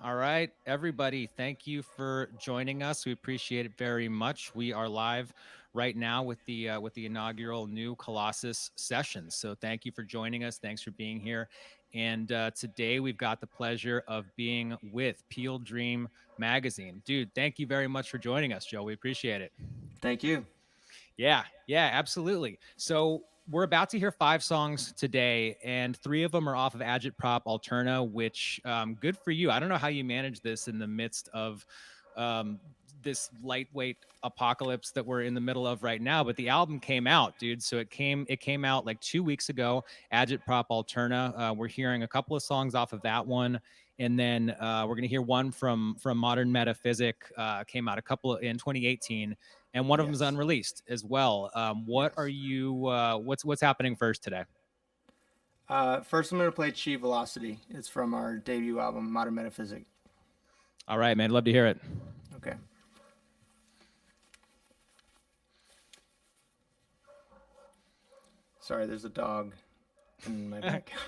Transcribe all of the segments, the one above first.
All right, everybody, thank you for joining us. We appreciate it very much. We are live right now with the inaugural new Colossus Sessions. So thank you for joining us. Thanks for being here. And today we've got the pleasure of being with Peel Dream Magazine. Dude, thank you very much for joining us, Joe. We appreciate it. Thank you. Yeah, absolutely. So we're about to hear 5 songs today, and 3 of them are off of Agitprop Alterna, which good for you. I don't know how you manage this in the midst of um, this lightweight apocalypse that we're in the middle of right now. But the album came out, dude. So it came out like 2 weeks ago. Agitprop Alterna. We're hearing a couple of songs off of that one. And then we're gonna hear one from Modern Metaphysic. Came out a couple in 2018, and one of them is Yes. unreleased as well. What are Yes. you? What's happening first today? First, I'm going to play Chi Velocity. It's from our debut album, Modern Metaphysic. All right, man. Love to hear it. Okay. Sorry, there's a dog in my backyard.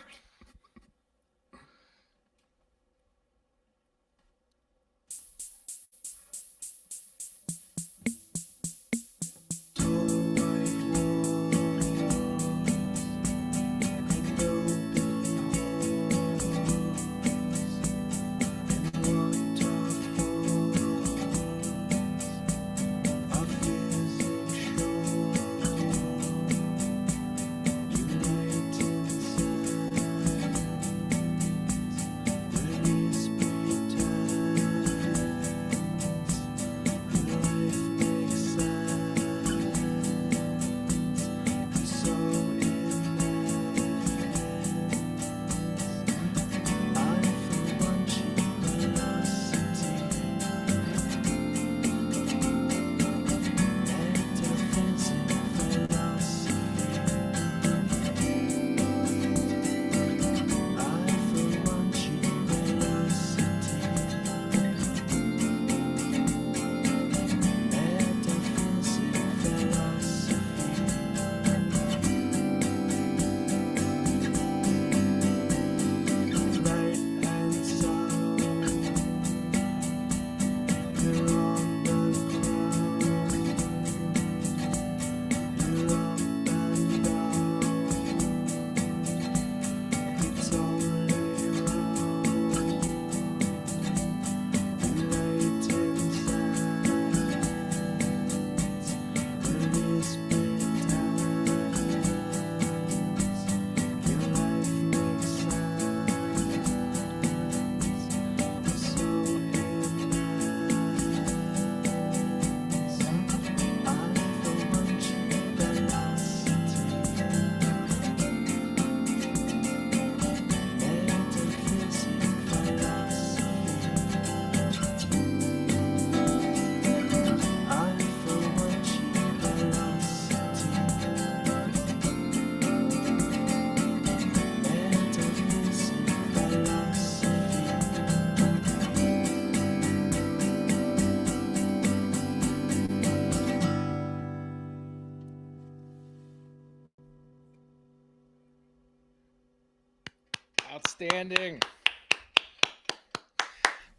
Outstanding.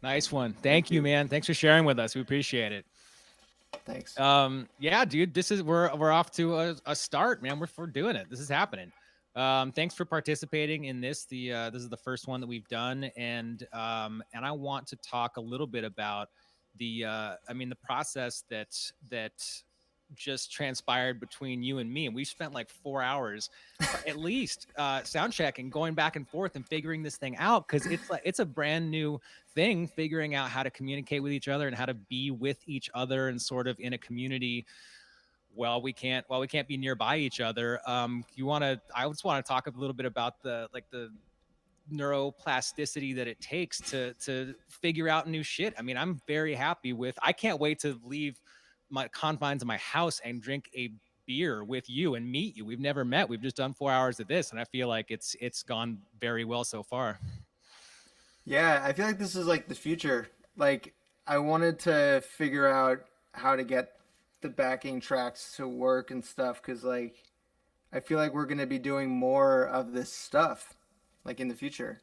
Nice one. Thank Thank you, you. man. Thanks for sharing with us. We appreciate it. Thanks. Yeah, dude, this is we're off to a start, man. We're doing it. This is happening. Thanks for participating in this. This is the first one that we've done, and I want to talk a little bit about the process that just transpired between you and me, and we spent like 4 hours at least sound checking, going back and forth and figuring this thing out, because it's a brand new thing, figuring out how to communicate with each other and how to be with each other and sort of in a community. Well, we can't be nearby each other. You want to I just want to talk a little bit about the neuroplasticity that it takes to figure out new shit. I mean, I'm very happy with. I can't wait to leave my confines of my house and drink a beer with you and meet you. We've never met. We've just done 4 hours of this, and I feel like it's gone very well so far. Yeah, I feel like this is like the future. Like, I wanted to figure out how to get the backing tracks to work and stuff because, like, I feel like we're going to be doing more of this stuff, like, in the future.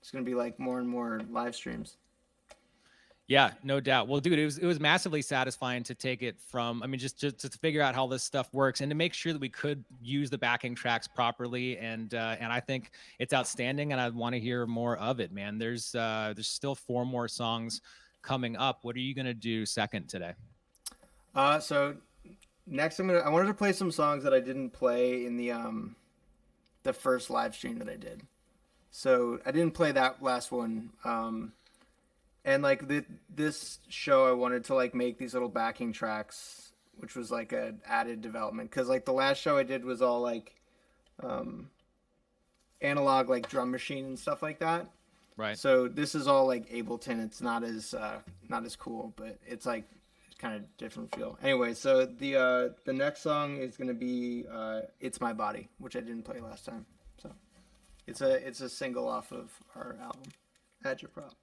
It's going to be, like, more and more live streams. Yeah, no doubt. Well, dude, it was massively satisfying to take it from. I mean, just to figure out how this stuff works and to make sure that we could use the backing tracks properly. And I think it's outstanding, and I want to hear more of it, man. There's still 4 more songs coming up. What are you gonna do second today? So next I wanted to play some songs that I didn't play in the first live stream that I did. So I didn't play that last one. And like this show, I wanted to like make these little backing tracks, which was like a added development because like the last show I did was all like um, analog, like drum machine and stuff like that. Right. So this is all like Ableton. It's not as cool, but it's like kind of different feel. Anyway, so the next song is gonna be "It's My Body," which I didn't play last time. So it's a single off of our album, Agitprop.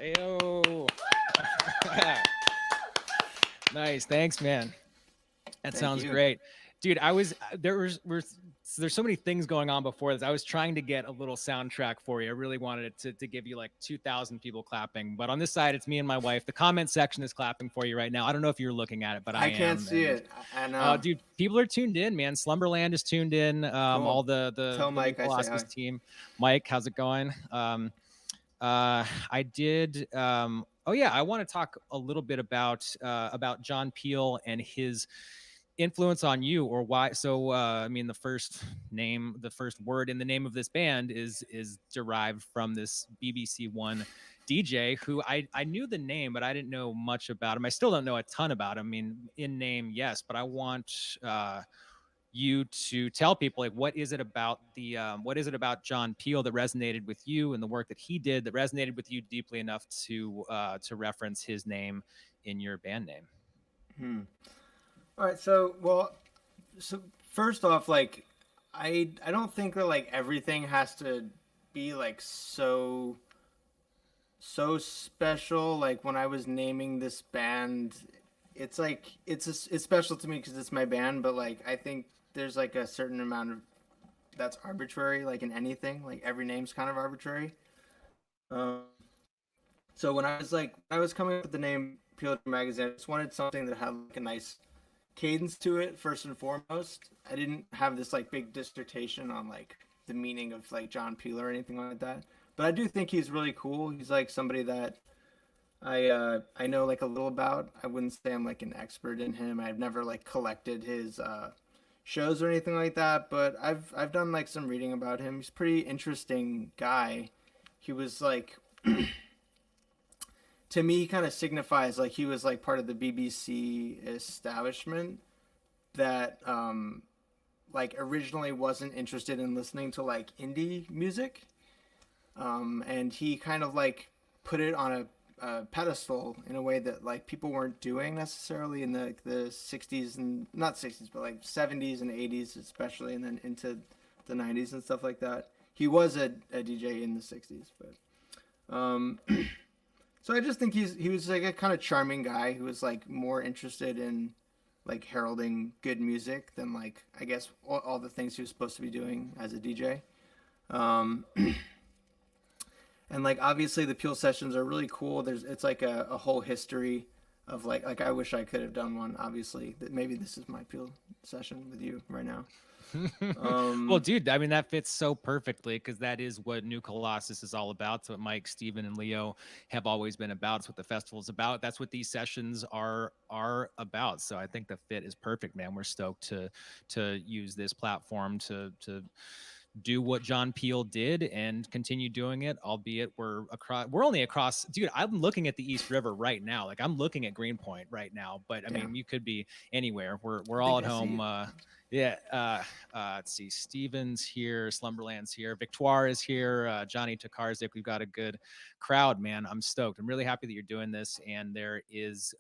Heyo. Nice. Thanks, man. That Thank sounds you. great. Dude, there's so many things going on before this. I was trying to get a little soundtrack for you. I really wanted it to give you like 2,000 people clapping. But on this side, it's me and my wife. The comment section is clapping for you right now. I don't know if you're looking at it, but I I can't am. see And it. I know. dude, people are tuned in, man. Slumberland is tuned in. Cool. All Tell the new Mike I say Colossus hi. team. Mike, how's it going? I did. Oh yeah, I want to talk a little bit about John Peel and his influence on you, or why. So I mean, the first word in the name of this band is derived from this BBC One DJ who I knew the name, but I didn't know much about him. I still don't know a ton about him. I mean, in name, yes, but I want you to tell people like what is it about the what is it about John Peel that resonated with you and the work that he did that resonated with you deeply enough to reference his name in your band name. All right, so first off, like I don't think that like everything has to be like so special. Like when I was naming this band, it's like it's special to me because it's my band. But like I think there's like a certain amount of that's arbitrary. Like in anything, like every name's kind of arbitrary. Um, so when I was coming up with the name Peel Magazine, I just wanted something that had like a nice cadence to it first and foremost. I didn't have this like big dissertation on like the meaning of like John Peel or anything like that. But I do think he's really cool. He's like somebody that I know like a little about. I wouldn't say I'm like an expert in him. I've never like collected his shows or anything like that, but I've done like some reading about him. He's a pretty interesting guy. He was like to me kind of signifies like he was like part of the BBC establishment that like originally wasn't interested in listening to like indie music, and he kind of like put it on a pedestal in a way that like people weren't doing necessarily in the 60s and not 60s but like 70s and 80s especially, and then into the 90s and stuff like that. He was a DJ in the 60s, but so I just think he was like a kind of charming guy who was like more interested in like heralding good music than like I guess all the things he was supposed to be doing as a DJ. Um, and like obviously the Peel sessions are really cool. It's like a whole history of like I wish I could have done one. Obviously, that maybe this is my Peel session with you right now. Well, dude, I mean that fits so perfectly because that is what New Colossus is all about. It's what Mike, Steven, and Leo have always been about. It's what the festival is about. That's what these sessions are about. So I think the fit is perfect, man. We're stoked to use this platform to do what John Peel did and continue doing it, albeit we're only across, dude, I'm looking at the East River right now. Like I'm looking at Greenpoint right now, but I mean, you could be anywhere. We're I all think at I see home. it. Yeah. Let's see. Steven's here. Slumberland's here. Victoire is here. Johnny Tokarzik. We've got a good crowd, man. I'm stoked. I'm really happy that you're doing this. And there is,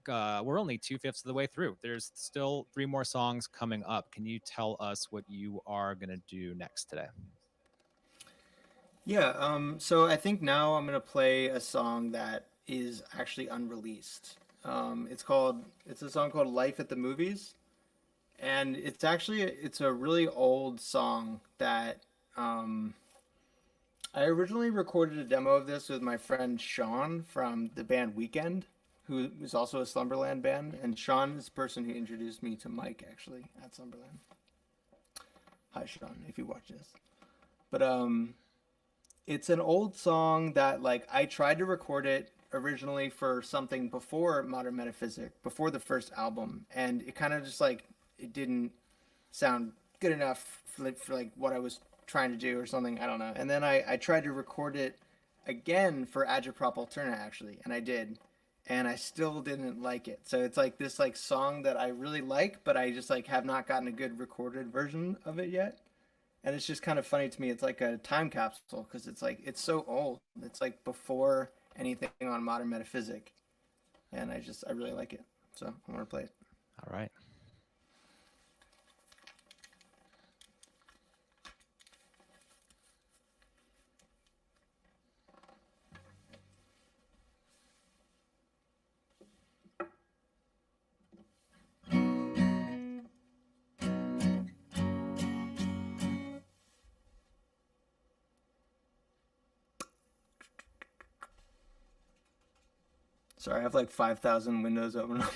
we're only 2/5 of the way through. There's still 3 more songs coming up. Can you tell us what you are going to do next today? Yeah, so I think now I'm gonna play a song that is actually unreleased. It's a song called "Life at the Movies," and it's a really old song that I originally recorded a demo of this with my friend Sean from the band Weekend, who was also a Slumberland band, and Sean is the person who introduced me to Mike actually at Slumberland. Hi Sean, if you watch this. But it's an old song that like I tried to record it originally for something before Modern Metaphysic, before the first album, and it kind of just like it didn't sound good enough for like what I was trying to do or something. I don't know. And then I tried to record it again for Agitprop Alterna actually, and I did, and I still didn't like it. So it's like this like song that I really like, but I just like have not gotten a good recorded version of it yet. And it's just kind of funny to me. It's like a time capsule because it's like it's so old. It's like before anything on Modern Metaphysic, and I really like it. So I want to play it. All right. Sorry, I have like 5,000 windows open on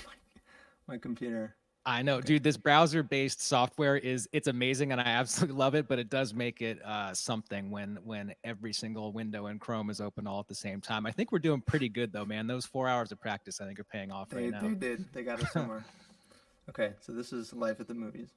my computer. I know, Okay. dude, this browser-based software it's amazing and I absolutely love it, but it does make it something when every single window in Chrome is open all at the same time. I think we're doing pretty good though, man. Those 4 hours of practice I think are paying off right now. They did. They got us somewhere. Okay, so this is Life at the Movies.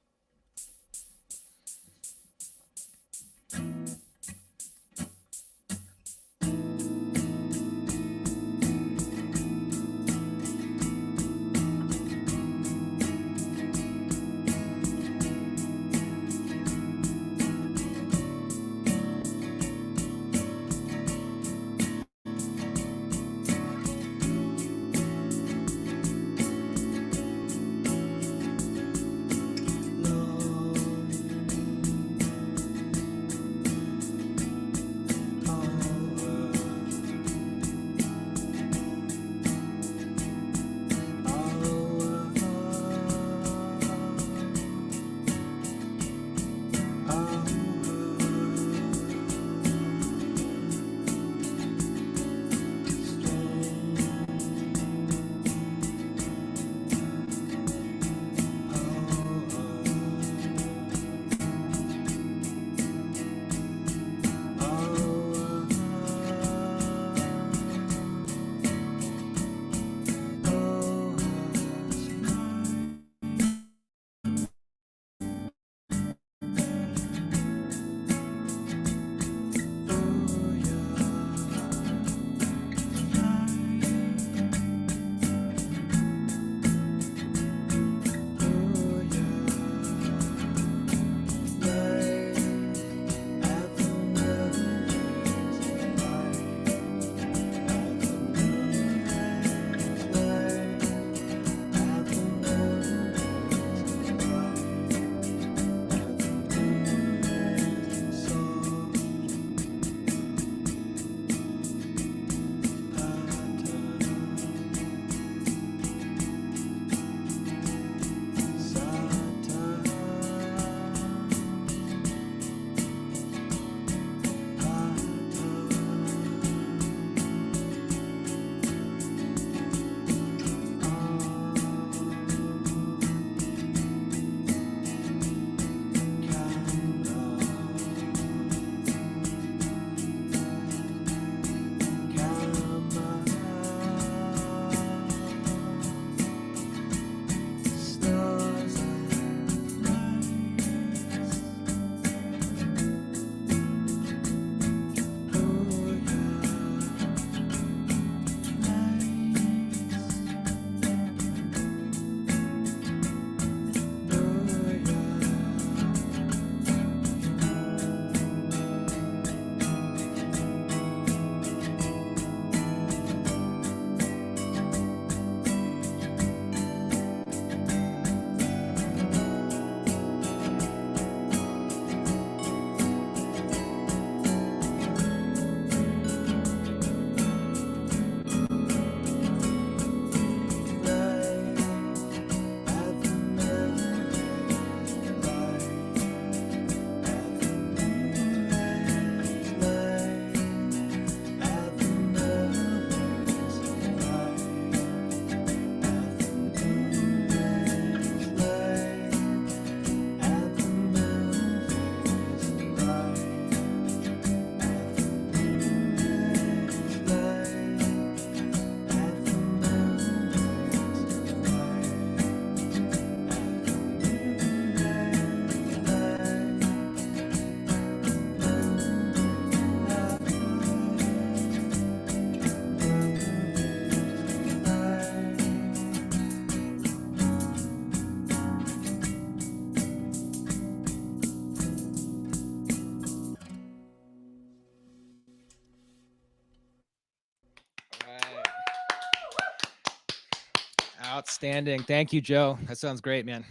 Outstanding. Thank you, Joe. That sounds great, man.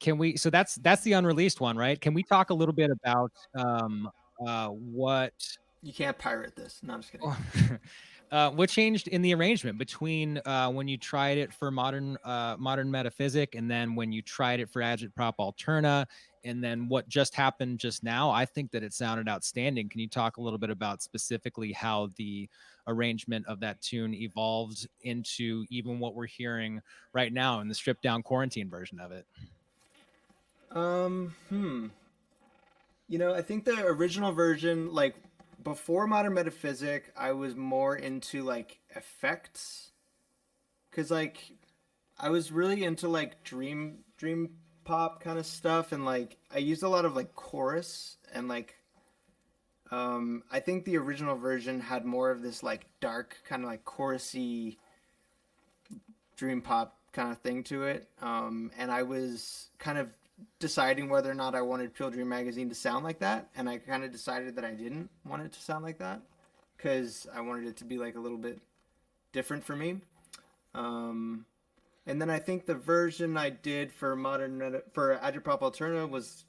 Can we, so that's the unreleased one, right? Can we talk a little bit about what You can't pirate this. No, I'm just kidding. what changed in the arrangement between when you tried it for modern metaphysic, and then when you tried it for Agitprop Alterna, and then what just happened just now? I think that it sounded outstanding. Can you talk a little bit about specifically how the arrangement of that tune evolved into even what we're hearing right now in the stripped down quarantine version of it? You know, I think the original version, like before Modern Metaphysic, I was more into like effects, cause like I was really into like dream pop kind of stuff, and like I used a lot of like chorus and like I think the original version had more of this like dark kind of like chorusy dream pop kind of thing to it. And I was kind of deciding whether or not I wanted Pure Dream Magazine to sound like that, and I kind of decided that I didn't want it to sound like that because I wanted it to be like a little bit different for me. Um, and then I think the version I did for for Agitprop Alterna was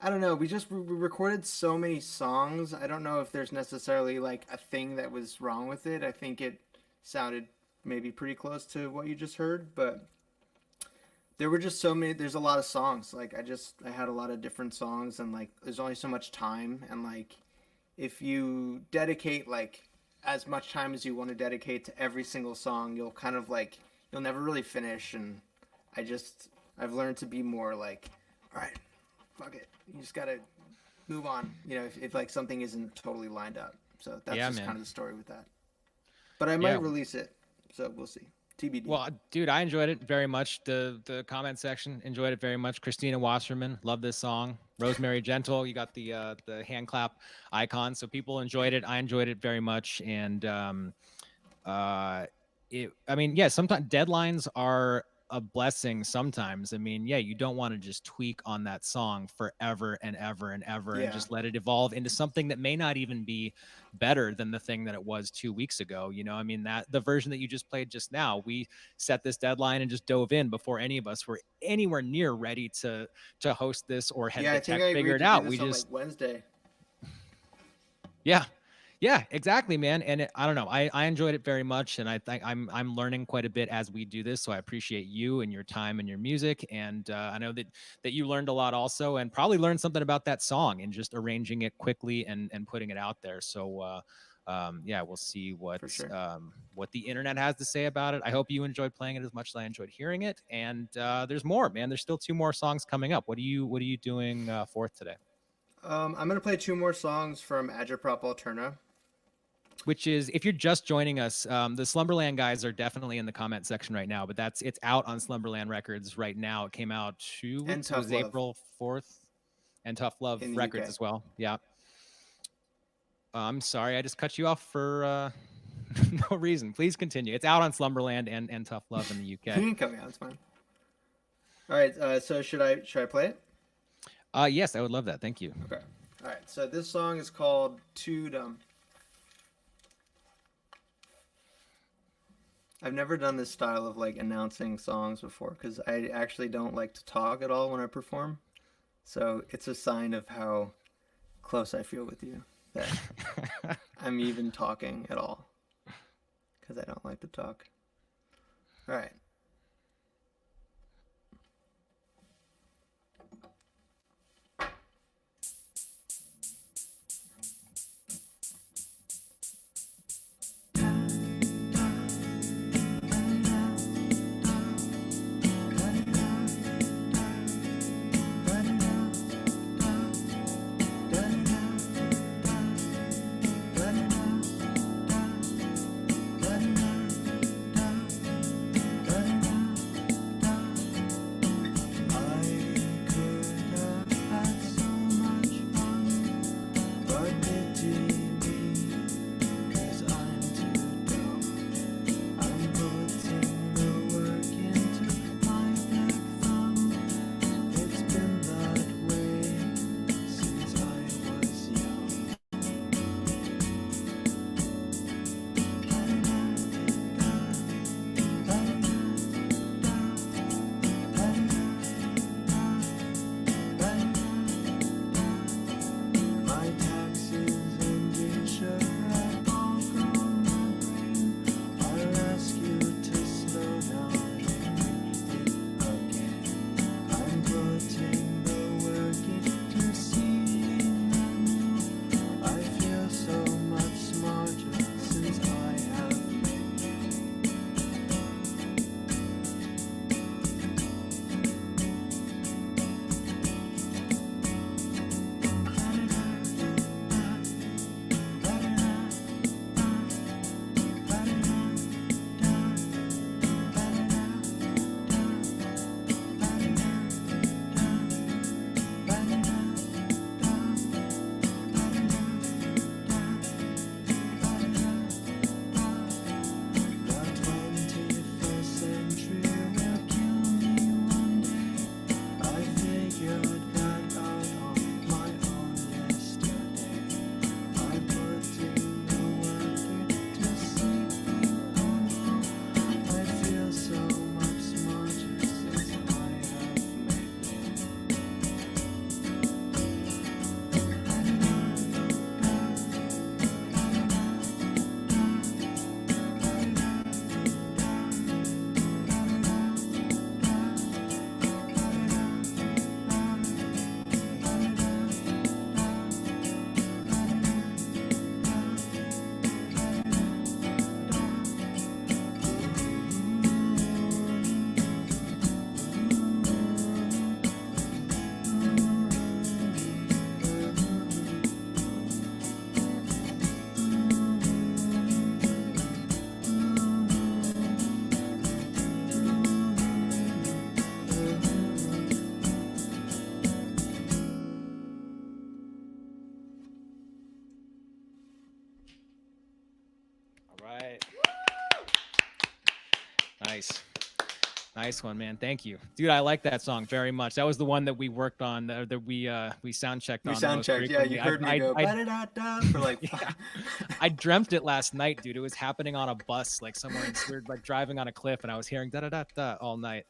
I don't know. We recorded so many songs. I don't know if there's necessarily like a thing that was wrong with it. I think it sounded maybe pretty close to what you just heard, but there were just so many. There's a lot of songs. Like I had a lot of different songs, and like there's only so much time, and like if you dedicate like as much time as you want to dedicate to every single song, you'll kind of like you'll never really finish. And I've learned to be more like, all right, fuck it. You just gotta move on. You know, if like something isn't totally lined up. So that's Yeah, just man. kind of the story with that. But I Yeah. might release it. So we'll see. TBD. Well, dude, I enjoyed it very much. The comment section enjoyed it very much. Christina Wasserman, love this song. Rosemary Gentle, you got the hand clap icon, so people enjoyed it. I enjoyed it very much, and uh, I mean, yeah, sometimes deadlines are a blessing. Sometimes, I mean, yeah, you don't want to just tweak on that song forever and ever and ever, and Yeah. just let it evolve into something that may not even be better than the thing that it was 2 weeks ago. You know, I mean, that the version that you just played just now, we set this deadline and just dove in before any of us were anywhere near ready to host this or had Yeah, the I think tech I agreed figured to do out. We this on like just, Wednesday. yeah, yeah, exactly, man. And I don't know, I enjoyed it very much, and I think I'm learning quite a bit as we do this. So I appreciate you and your time and your music, and I know that you learned a lot also, and probably learned something about that song and just arranging it quickly and putting it out there. So yeah, we'll see For sure. what the internet has to say about it. I hope you enjoyed playing it as much as I enjoyed hearing it. And there's more, man. There's still 2 more songs coming up. What are you doing fourth today? I'm gonna play 2 more songs from Agitprop Alterna. Which is, if you're just joining us, the Slumberland guys are definitely in the comment section right now, but it's out on Slumberland Records right now. It came out 2 weeks. And It Tough was Love April 4th, and Tough Love in the Records UK. as well. Yeah. I'm sorry, I just cut you off for no reason. Please continue. It's out on Slumberland and Tough Love in the You UK. can cut me out. It's fine. All right. So should I play it? Yes, I would love that. Thank you. Okay. All right. So this song is called Too Dumb. I've never done this style of like announcing songs before because I actually don't like to talk at all when I perform. So it's a sign of how close I feel with you that I'm even talking at all because I don't like to talk. All right. Nice. Nice one, man. Thank you, dude. I like that song very much. That was the one that we worked on, that we sound checked We on the sound most checked. Yeah, frequently. you heard me go ba-da-da-da for like Yeah, I dreamt it last night, dude. It was happening on a bus, like somewhere in, we were like driving on a cliff, and I was hearing da da da da all night.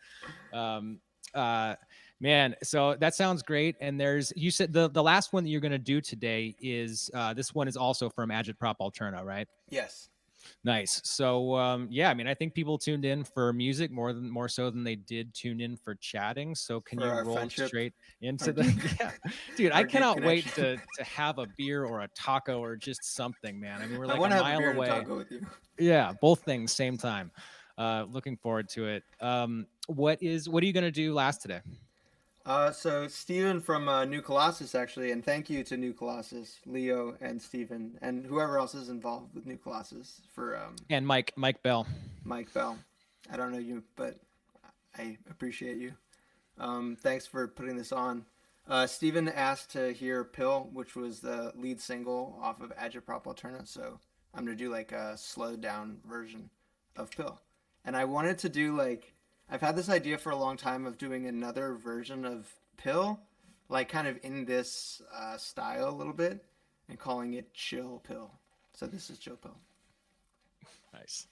Um, uh, man, so that sounds great. And there's, you said the last one that you're gonna do today is this one is also from Agitprop Alterna, right? yes. Nice. So yeah, I mean, I think people tuned in for music more so than they did tune in for chatting. So can For you our roll friendship, straight our into the deep, yeah, dude? I our deep cannot wait connection. to have a beer or a taco or just something, man. I mean, we're I like a want to have a mile beer and a away. taco with you. Yeah, both things same time. Looking forward to it. What are you gonna do last today? So Steven from New Colossus actually, and thank you to New Colossus, Leo and Steven, and whoever else is involved with New Colossus for And Mike Bell. Mike Bell. I don't know you, but I appreciate you. Thanks for putting this on. Steven asked to hear Pill, which was the lead single off of Agitprop Alterna, so I'm going to do like a slowed down version of Pill. And I wanted to do like, I've had this idea for a long time of doing another version of Pill, like kind of in this style a little bit, and calling it Chill Pill. So this is Chill Pill. Nice.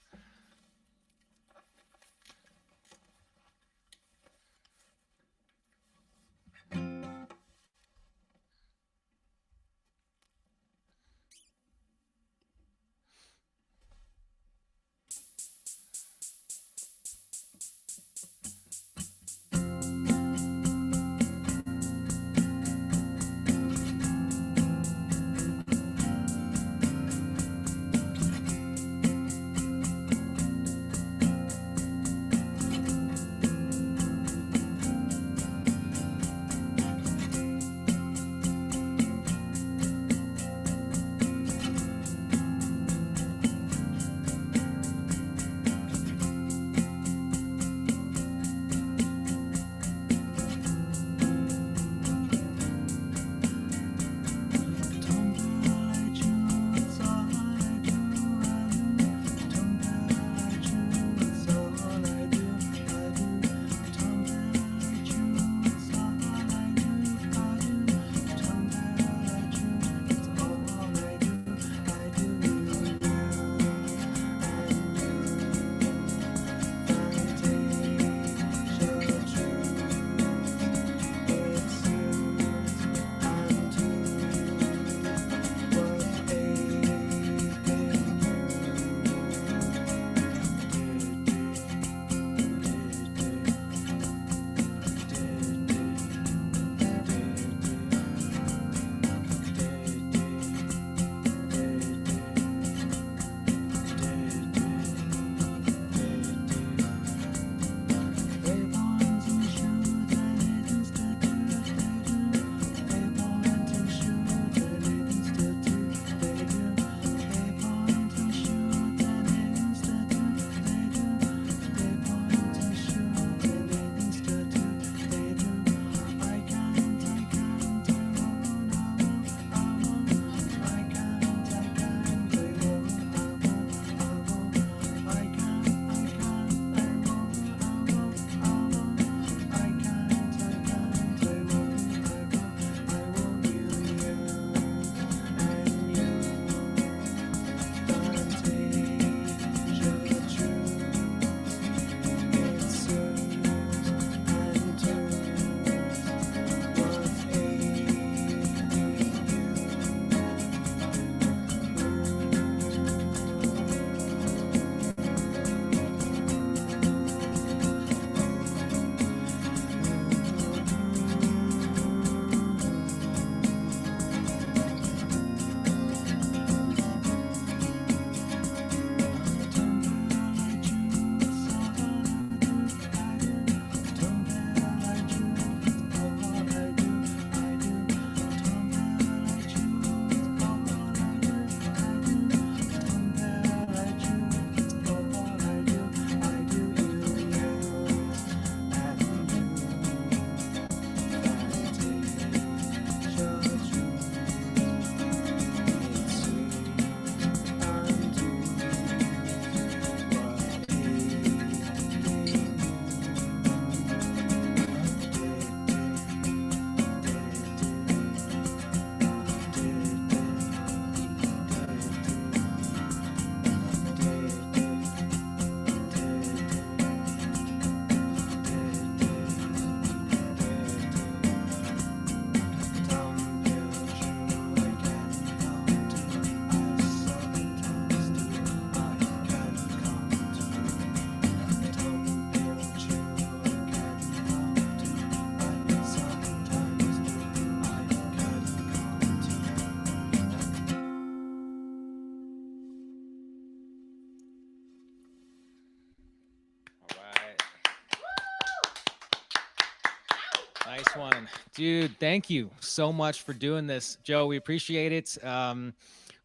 Nice one, dude. Thank you so much for doing this, Joe. We appreciate it.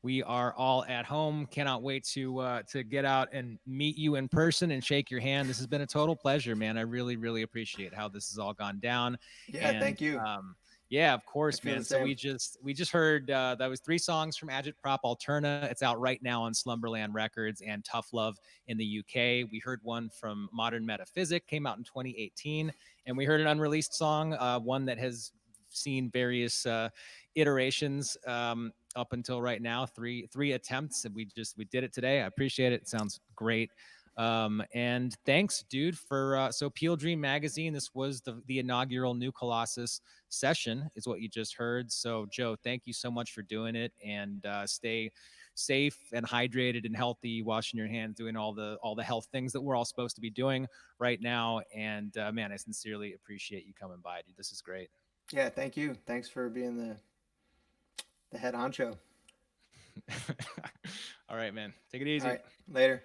We are all at home. Cannot wait to get out and meet you in person and shake your hand. This has been a total pleasure, man. I really, really appreciate how this has all gone down. Yeah, And thank you. yeah, of I course, feel the man. So same. we just heard that was 3 songs from Agitprop Alterna. It's out right now on Slumberland Records and Tough Love in the UK. We heard one from Modern Metaphysic, came out in 2018, and we heard an unreleased song, one that has seen various iterations up until right now, three attempts, and we did it today. I appreciate it. It sounds great. And thanks, dude, for so Peel Dream Magazine. This was the inaugural New Colossus session, is what you just heard. So, Joe, thank you so much for doing it, and stay safe and hydrated and healthy, washing your hands, doing all the health things that we're all supposed to be doing right now. And man, I sincerely appreciate you coming by, dude. This is great. Yeah, thank you. Thanks for being the head honcho. All right, man. Take it All easy. right, later.